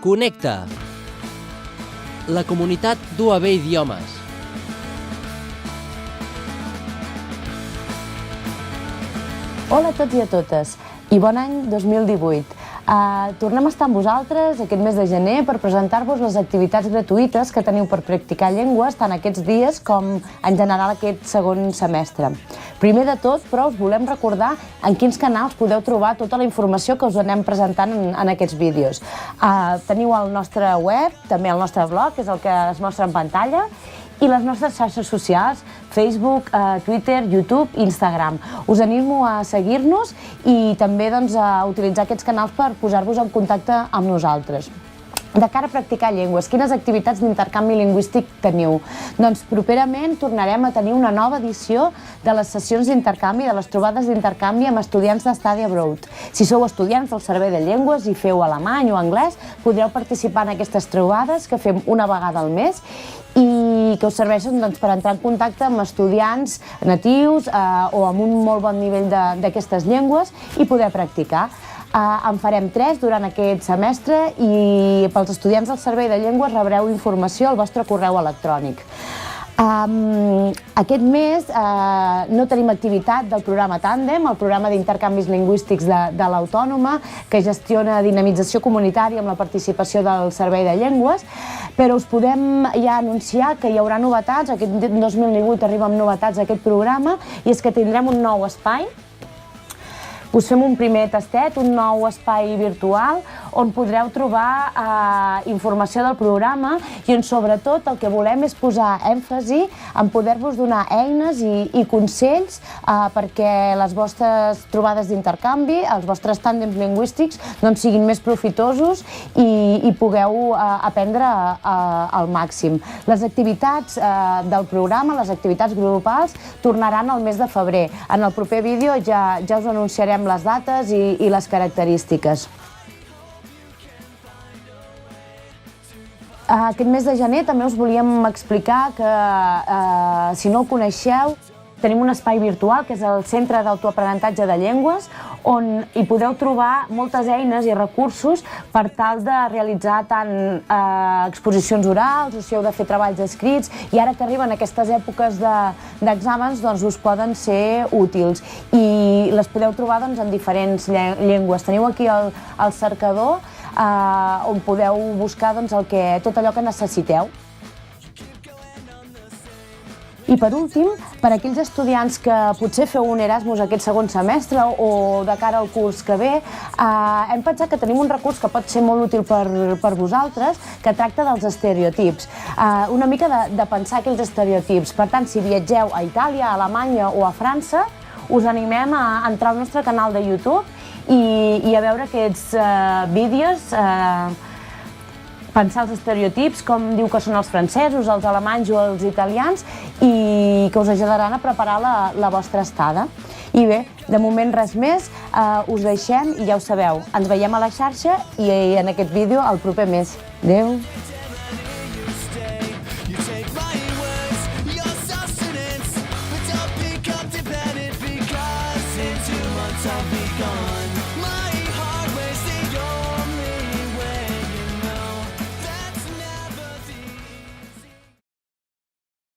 Connecta. La comunitat d'UAB Idiomes. Hola a tots i a totes i bon any 2018. Tornem a estar amb vosaltres aquest mes de gener per presentar-vos les activitats gratuïtes que teniu per practicar llengües tant aquests dies com en general aquest segon semestre. Primer de tot, però, us volem recordar en quins canals podeu trobar tota la informació que us anem presentant en aquests vídeos. Teniu el nostre web, també el nostre blog, que és el que es mostra en pantalla, i les nostres xarxes socials, Facebook, Twitter, YouTube i Instagram. Us animo a seguir-nos i també a utilitzar aquests canals per posar-vos en contacte amb nosaltres. De cara a practicar llengües, quines activitats d'intercanvi lingüístic teniu? Doncs properament tornarem a tenir una nova edició de les sessions d'intercanvi, de les trobades d'intercanvi amb estudiants de Study Abroad. Si sou estudiants del Servei de Llengües i feu alemany o anglès, podreu participar en aquestes trobades que fem una vegada al mes i que us serveixen per entrar en contacte amb estudiants natius o amb un molt bon nivell d'aquestes llengües i poder practicar. En farem 3 durant aquest semestre i pels estudiants del Servei de Llengües rebreu informació al vostre correu electrònic. Aquest mes no tenim activitat del programa Tandem, el programa d'intercanvis lingüístics de l'Autònoma, que gestiona dinamització comunitària amb la participació del Servei de Llengües, però us podem ja anunciar que hi haurà novetats. Aquest 2018 arriba amb novetats a aquest programa i és que tindrem un nou espai. Us fem un primer tastet, un nou espai virtual on podreu trobar informació del programa i on sobretot el que volem és posar èmfasi en poder-vos donar eines i consells perquè les vostres trobades d'intercanvi, els vostres tàndems lingüístics siguin més profitosos i pugueu aprendre al màxim. Les activitats del programa, les activitats grupals, tornaran al mes de febrer. En el proper vídeo ja us anunciarem les dates i les característiques. Aquest mes de gener també us volíem explicar que, si no el coneixeu, tenim un espai virtual que és el Centre d'Autoaprenentatge de Llengües on hi podeu trobar moltes eines i recursos per tal de realitzar tant exposicions orals o si heu de fer treballs escrits i ara que arriben aquestes èpoques d'exàmens us poden ser útils i les podeu trobar en diferents llengües. Teniu aquí el cercador on podeu buscar tot allò que necessiteu. I per últim, per a aquells estudiants que potser feu un Erasmus aquest segon semestre o de cara al curs que ve, hem pensat que tenim un recurs que pot ser molt útil per vosaltres, que tracta dels estereotips. Una mica de pensar aquells estereotips. Per tant, si viatgeu a Itàlia, a Alemanya o a França, us animem a entrar al nostre canal de YouTube i a veure aquests vídeos, pensar els estereotips, com diu que són els francesos, els alemanys o els italians i que us ajudaran a preparar la vostra estada. I bé, de moment res més, us deixem i ja ho sabeu, ens veiem a la xarxa i en aquest vídeo el proper mes. Adéu!